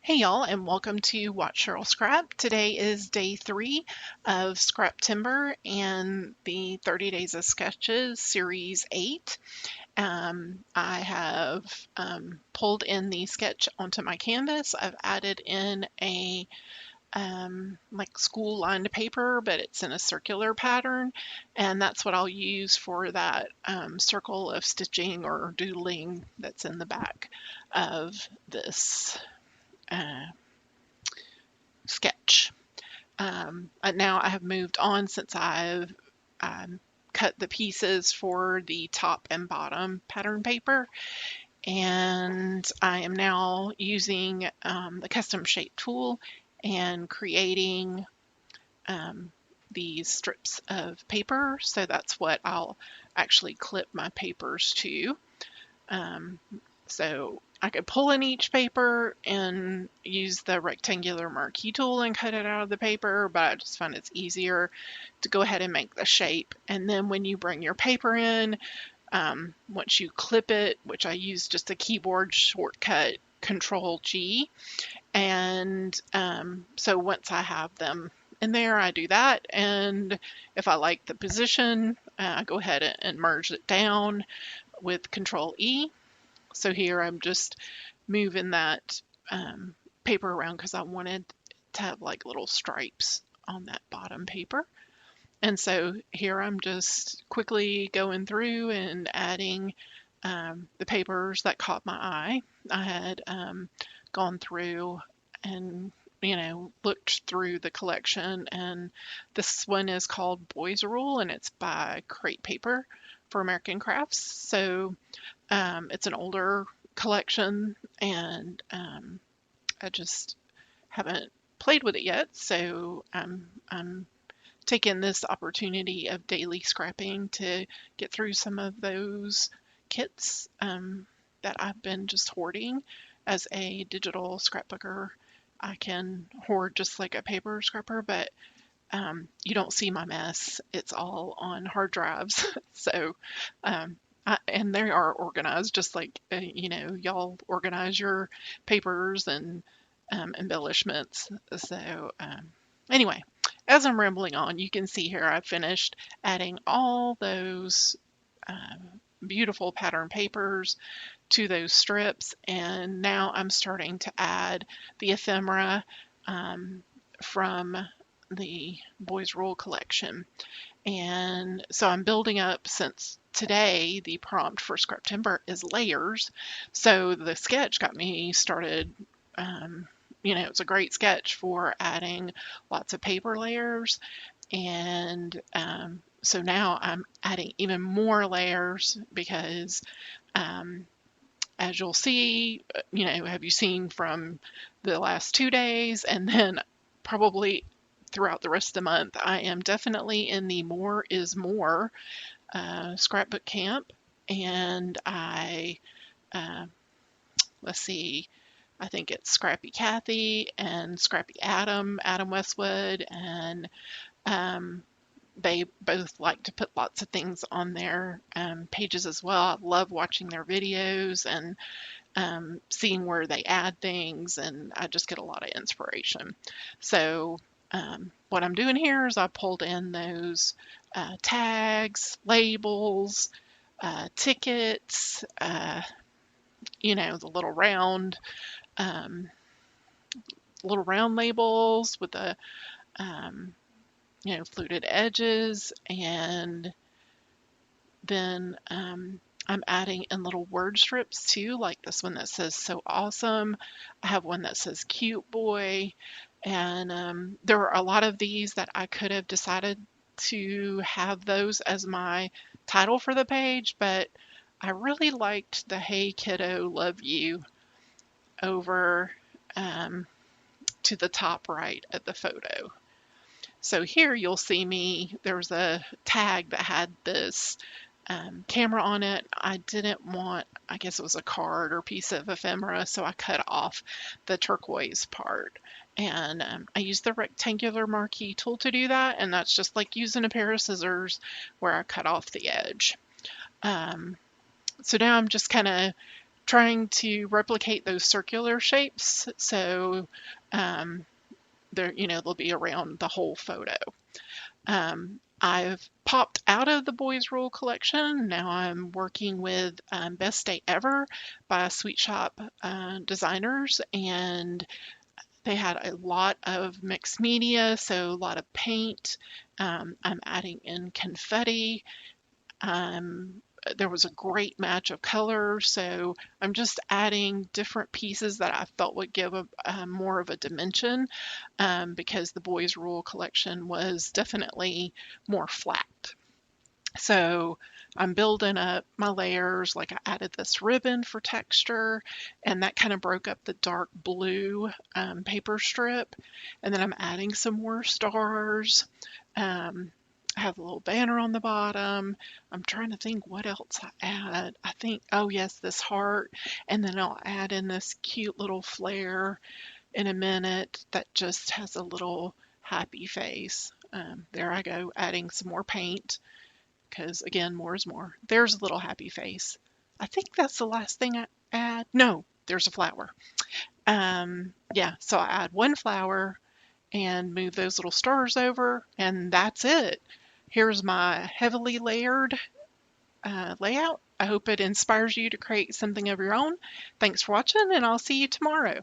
Hey y'all, and welcome to Watch Cheryl Scrap. Today is day 3 of Scraptember and the 30 Days of Sketches, Series 8. I have pulled in the sketch onto my canvas. I've added in a like school lined paper, but it's in a circular pattern, and that's what I'll use for that circle of stitching or doodling that's in the back of this uh, sketch. Now I have moved on since I've cut the pieces for the top and bottom pattern paper, and I am now using the custom shape tool and creating these strips of paper. So that's what I'll actually clip my papers to. So I could pull in each paper and use the rectangular marquee tool and cut it out of the paper, but I just find it's easier to go ahead and make the shape. And then when you bring your paper in, once you clip it, which I use just a keyboard shortcut, Control G. And so once I have them in there, I do that. And if I like the position, I go ahead and merge it down with Control E. So here I'm just moving that paper around because I wanted to have like little stripes on that bottom paper. And so here I'm just quickly going through and adding the papers that caught my eye. I had gone through and looked through the collection, and this one is called Boys Rule, and it's by Crate Paper for American Crafts. So it's an older collection, and I just haven't played with it yet. So I'm taking this opportunity of daily scrapping to get through some of those kits that I've been just hoarding. As a digital scrapbooker, I can hoard just like a paper scrapper, but you don't see my mess. It's all on hard drives. So and they are organized just like y'all organize your papers and embellishments. So anyway, as I'm rambling on, you can see here I've finished adding all those beautiful pattern papers to those strips, and now I'm starting to add the ephemera from the Boys Rule collection. And so I'm building up, since today the prompt for Scraptember is layers. So the sketch got me started. It's a great sketch for adding lots of paper layers. And so now I'm adding even more layers because as you'll see, have you seen from the last 2 days, and then probably throughout the rest of the month, I am definitely in the more is more scrapbook camp. And let's see, I think it's Scrappy Kathy and Scrappy Adam Westwood, and they both like to put lots of things on their pages as well. I love watching their videos and seeing where they add things, and I just get a lot of inspiration. So what I'm doing here is I pulled in those tags, labels, tickets, the little round labels with the fluted edges, and then I'm adding in little word strips too, like this one that says "so awesome." I have one that says "cute boy," and there were a lot of these that I could have decided to have those as my title for the page, but I really liked the "Hey Kiddo, love you" over to the top right of the photo. So here you'll see me, there was a tag that had this camera on it. I didn't want, I guess it was a card or piece of ephemera, so I cut off the turquoise part. And I used the rectangular marquee tool to do that, and that's just like using a pair of scissors where I cut off the edge. So now I'm just kind of trying to replicate those circular shapes, so they'll be around the whole photo. I've popped out of the Boys Rule collection. Now I'm working with Best Day Ever by Sweet Shop designers, and they had a lot of mixed media, so a lot of paint. I'm adding in confetti. There was a great match of colors, so I'm just adding different pieces that I felt would give more of a dimension, because the Boys Rule collection was definitely more flat. So I'm building up my layers, like I added this ribbon for texture, and that kind of broke up the dark blue paper strip. And then I'm adding some more stars. I have a little banner on the bottom. I'm trying to think what else I add. I think, oh yes, this heart. And then I'll add in this cute little flare in a minute that just has a little happy face. There I go, adding some more paint, because again, more is more. There's a little happy face. I think that's the last thing I add. No, there's a flower. Yeah, so I add one flower and move those little stars over, and that's it. Here's my heavily layered layout. I hope it inspires you to create something of your own. Thanks for watching, and I'll see you tomorrow.